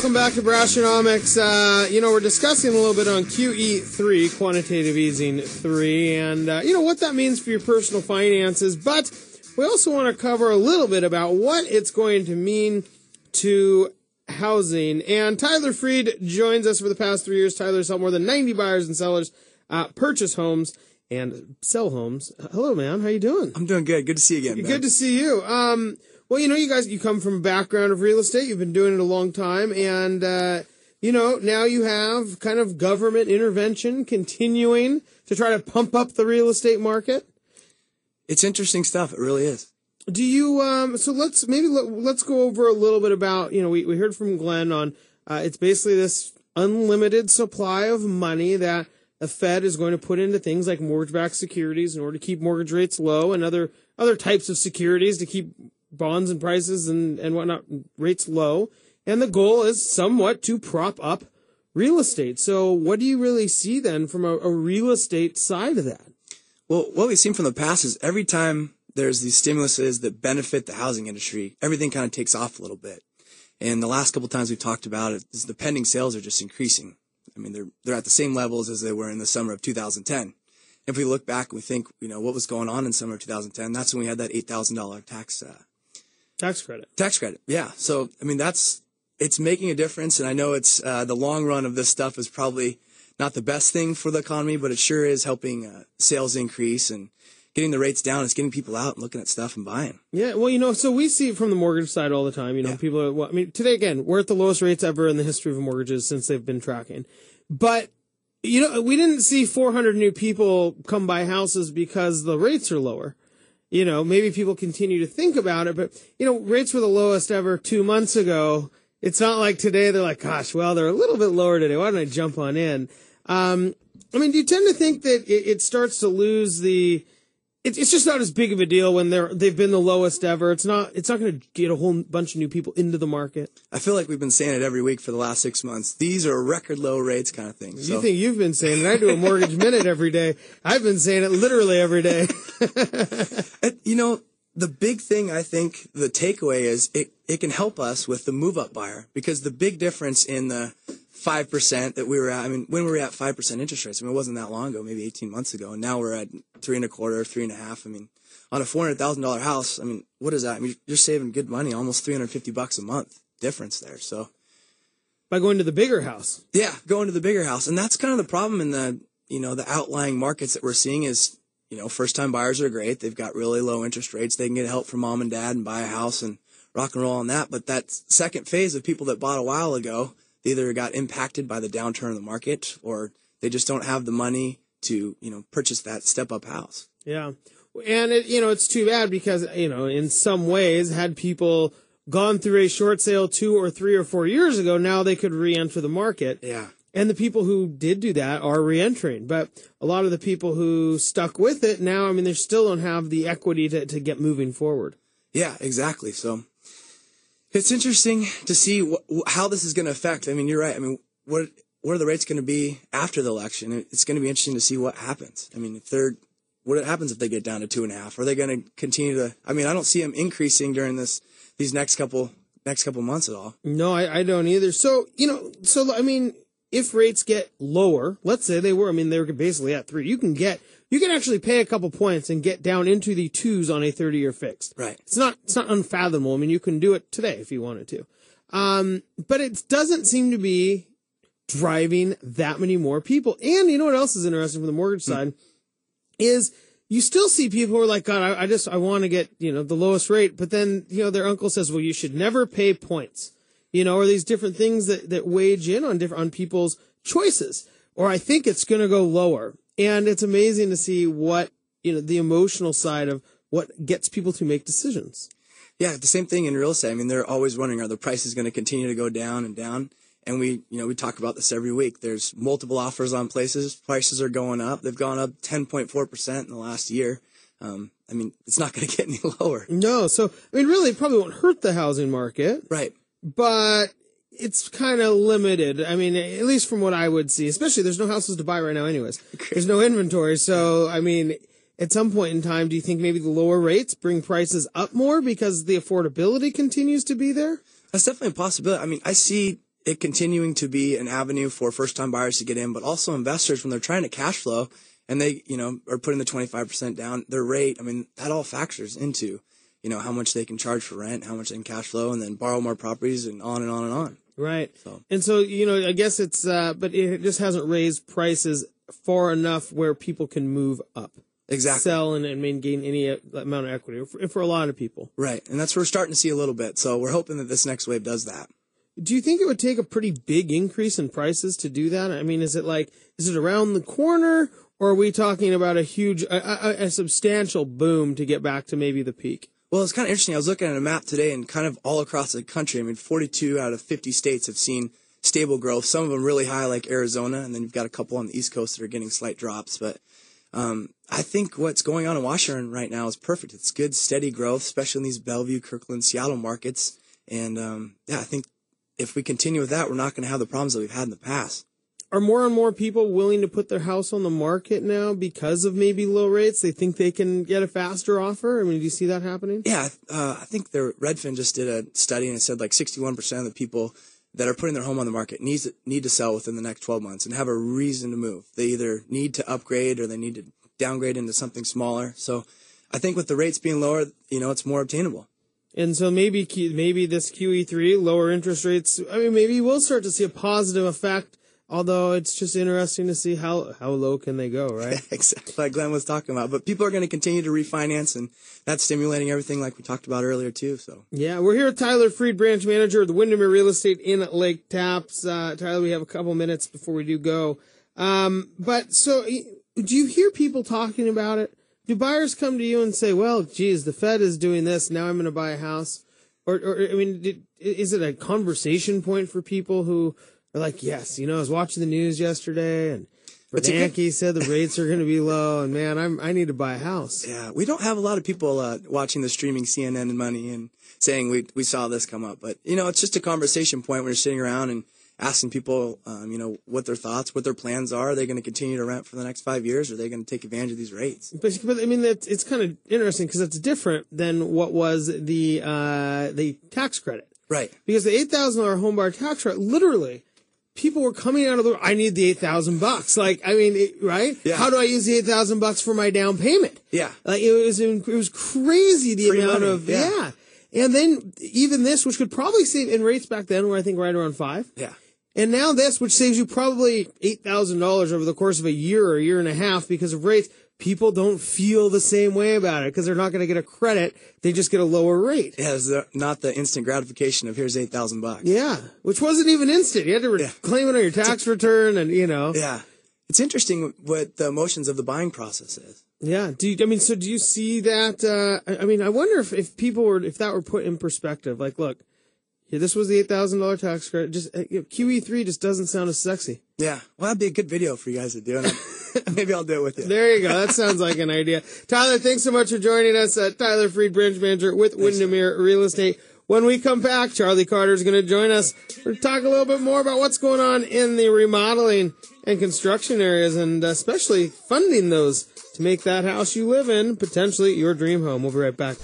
welcome back to Brashenomics. We're discussing a little bit on QE3, quantitative easing 3, and, what that means for your personal finances. But we also want to cover a little bit about what it's going to mean to housing. And Tyler Freed joins us for the past 3 years. Tyler's helped more than 90 buyers and sellers purchase homes and sell homes. Hello, man. How you doing? I'm doing good. Good to see you again, man. Good to see you. Well, you come from a background of real estate. You've been doing it a long time. And, now you have kind of government intervention continuing to try to pump up the real estate market. It's interesting stuff. It really is. Do you, so let's go over a little bit about, we heard from Glenn on, it's basically this unlimited supply of money that the Fed is going to put into things like mortgage-backed securities in order to keep mortgage rates low and other types of securities to keep bonds and prices and whatnot rates low. And the goal is somewhat to prop up real estate. So what do you really see then from a real estate side of that? Well, what we've seen from the past is every time there's these stimuluses that benefit the housing industry, everything kind of takes off a little bit. And the last couple of times we've talked about it is the pending sales are just increasing. I mean, they're at the same levels as they were in the summer of 2010. If we look back and we think, what was going on in summer of 2010, that's when we had that $8,000 tax credit. Tax credit, yeah. So, it's making a difference, and I know it's the long run of this stuff is probably not the best thing for the economy, but it sure is helping sales increase and getting the rates down. It's getting people out and looking at stuff and buying. Yeah, well, so we see it from the mortgage side all the time. People are, today, again, we're at the lowest rates ever in the history of mortgages since they've been tracking. But, we didn't see 400 new people come buy houses because the rates are lower. Maybe people continue to think about it, but, rates were the lowest ever 2 months ago. It's not like today they're like, gosh, well, they're a little bit lower today. Why don't I jump on in? Do you tend to think that it starts to lose it's just not as big of a deal when they've been the lowest ever. It's not going to get a whole bunch of new people into the market. I feel like we've been saying it every week for the last 6 months. These are record low rates kind of things. You think you've been saying it? I do a mortgage minute every day. I've been saying it literally every day. The big thing, I think, the takeaway is it can help us with the move-up buyer, because the big difference in the 5% that we were at, when we were at 5% interest rates, it wasn't that long ago, maybe 18 months ago, and now we're at 3.25%, 3.5%. On a $400,000 house, what is that? You're saving good money, almost $350 a month difference there. So by going to the bigger house. Yeah, going to the bigger house. And that's kind of the problem in the outlying markets that we're seeing is, first-time buyers are great. They've got really low interest rates. They can get help from mom and dad and buy a house and rock and roll on that. But that second phase of people that bought a while ago, they either got impacted by the downturn in the market or they just don't have the money to, purchase that step-up house. Yeah. And, it's too bad because, in some ways, had people gone through a short sale 2 or 3 or 4 years ago, now they could re-enter the market. Yeah. And the people who did do that are re-entering. But a lot of the people who stuck with it now, they still don't have the equity to get moving forward. Yeah, exactly. So it's interesting to see how this is going to affect. You're right. What are the rates going to be after the election? It's going to be interesting to see what happens. What happens if they get down to 2.5? Are they going to continue to? I don't see them increasing during these next couple months at all. No, I don't either. So if rates get lower, let's say they were basically at 3, you can actually pay a couple points and get down into the 2s on a 30-year fixed. Right. It's not unfathomable. You can do it today if you wanted to. But it doesn't seem to be driving that many more people. And you know what else is interesting from the mortgage side is you still see people who are like, God, I want to get, the lowest rate. But then, their uncle says, well, you should never pay points. Or these different things that wage in on people's choices. Or I think it's going to go lower. And it's amazing to see what, the emotional side of what gets people to make decisions. Yeah, the same thing in real estate. They're always wondering, are the prices going to continue to go down and down? And we talk about this every week. There's multiple offers on places. Prices are going up. They've gone up 10.4% in the last year. It's not going to get any lower. No. So, really, it probably won't hurt the housing market. Right. But it's kind of limited. At least from what I would see, especially there's no houses to buy right now anyways. There's no inventory. So, at some point in time, do you think maybe the lower rates bring prices up more because the affordability continues to be there? That's definitely a possibility. I see it continuing to be an avenue for first-time buyers to get in, but also investors when they're trying to cash flow and they, are putting the 25% down, their rate. I mean, that all factors into, how much they can charge for rent, how much they can cash flow, and then borrow more properties and on and on and on. Right. And so, I guess it's, but it just hasn't raised prices far enough where people can move up. Exactly. Sell and gain any amount of equity for a lot of people. Right. And that's what we're starting to see a little bit. So we're hoping that this next wave does that. Do you think it would take a pretty big increase in prices to do that? I mean, is it around the corner, or are we talking about a huge, a substantial boom to get back to maybe the peak? Well, it's kind of interesting. I was looking at a map today, and kind of all across the country, 42 out of 50 states have seen stable growth. Some of them really high, like Arizona, and then you've got a couple on the East Coast that are getting slight drops. But I think what's going on in Washington right now is perfect. It's good, steady growth, especially in these Bellevue, Kirkland, Seattle markets. And I think if we continue with that, we're not going to have the problems that we've had in the past. Are more and more people willing to put their house on the market now because of maybe low rates? They think they can get a faster offer? I mean, do you see that happening? Yeah, I think Redfin just did a study, and it said 61% of the people that are putting their home on the market need to sell within the next 12 months and have a reason to move. They either need to upgrade or they need to downgrade into something smaller. So I think with the rates being lower, it's more obtainable. And so maybe this QE3, lower interest rates, maybe we'll start to see a positive effect, although it's just interesting to see how low can they go, right? Exactly, like Glenn was talking about. But people are going to continue to refinance, and that's stimulating everything like we talked about earlier, too. So yeah, we're here with Tyler Freed, branch manager of the Windermere Real Estate in Lake Tapps. Tyler, we have a couple minutes before we do go. But so do you hear people talking about it? Do buyers come to you and say, well, geez, the Fed is doing this, now I'm going to buy a house? Or is it a conversation point for people who are like, yes, I was watching the news yesterday and Bernanke said the rates are going to be low and man, I need to buy a house. Yeah, we don't have a lot of people watching the streaming CNN and Money and saying we saw this come up. But, it's just a conversation point when you're sitting around and asking people, what their thoughts, what their plans are. Are they going to continue to rent for the next 5 years, or are they going to take advantage of these rates? But it's kind of interesting because it's different than what was the tax credit. Right. Because the $8,000 home buyer tax credit, literally, people were coming out of I need the $8,000. Right? Yeah. How do I use the $8,000 for my down payment? Yeah. It was crazy the amount money. Of, yeah. And then even this, which could probably save in rates back then, were I think right around 5. Yeah. And now this, which saves you probably $8,000 over the course of a year or a year and a half because of rates. People don't feel the same way about it because they're not going to get a credit. They just get a lower rate. Yeah, it's not the instant gratification of here's $8,000. Yeah, which wasn't even instant. You had to claim it on your tax return and, Yeah. It's interesting what the emotions of the buying process is. Yeah. Do you see that? I wonder if that were put in perspective. Like, look, this was the $8,000 tax credit. Just QE3 just doesn't sound as sexy. Yeah. Well, that'd be a good video for you guys to do. Maybe I'll do it with you. There you go. That sounds like an idea. Tyler, thanks so much for joining us. Tyler Freed, branch manager with Windermere Real Estate. When we come back, Charlie Carter is going to join us. We're going to talk a little bit more about what's going on in the remodeling and construction areas, and especially funding those to make that house you live in potentially your dream home. We'll be right back.